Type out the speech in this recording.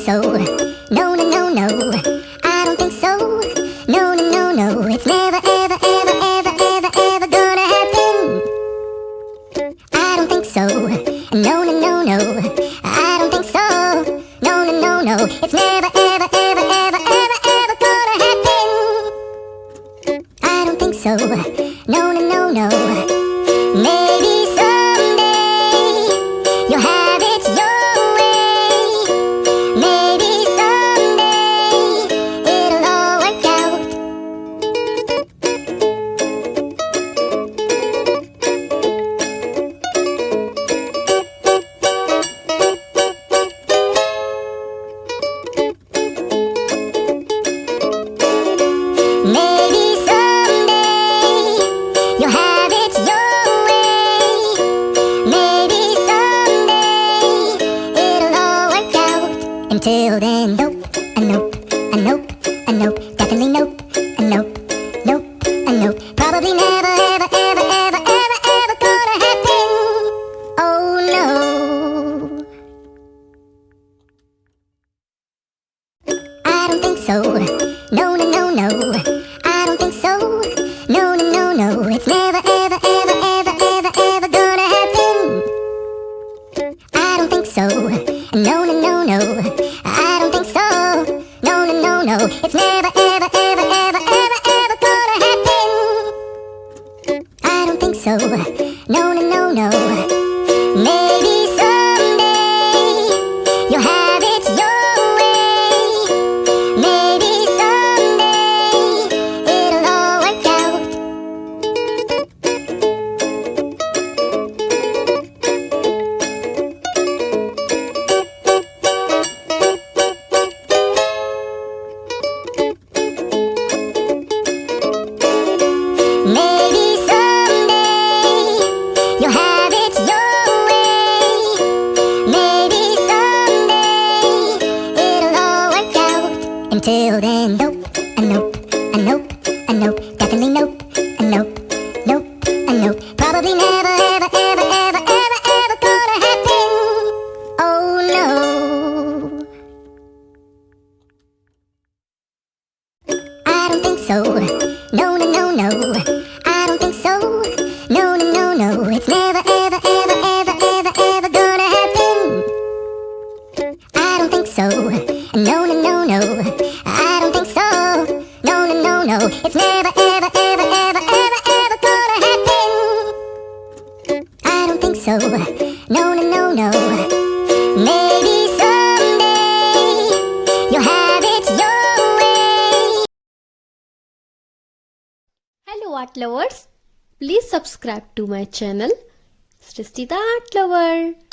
so. No, no, no, no. I don't think so. No, no, no, no. It's never, ever, ever, ever, ever, ever gonna happen. I don't think so. No, no, no, no. I don't think so. No, no, no, no. It's never, ever, ever, ever, ever, ever gonna happen. I don't think so. No, no, no, no. Maybe someday you'll have it your way. Maybe someday it'll all work out. Maybe someday you'll have it your way. Maybe someday it'll all work out. Until then, nope, a nope, a nope, a nope, definitely nope, a nope, nope, a nope. Probably never, ever, ever, ever, ever, ever gonna happen. Oh no. I don't think so. No, no, no, no. I don't think so. No, no, no, no. It's never, ever, ever, ever, ever, ever gonna happen. I don't think so. No, no, no, no. I don't think so. No, no, no, no. It's never, ever, ever, ever, ever, ever gonna happen. I don't think so. No, no, no, no. Maybe someday you'll have it your way. Maybe someday it'll all work out. Maybe someday you'll have it your way. Maybe someday it'll all work out. Until then, nope, a nope, a nope, a nope, definitely nope, a nope, nope, a nope. Probably never, ever, ever, ever, ever, ever gonna happen. Oh no. I don't think so. No, no, no, no. I don't think so. No, no, no, no. It's never, ever, ever, ever, ever, ever gonna happen. I don't think so. No, no, no, no. I don't think so. No, no, no, no. It's never, ever, ever, ever, ever, ever gonna happen. I don't think so. No, no, no, no. Maybe someday you'll have it your way. Hello art lovers, please subscribe to my channel Srishti the Art Lover.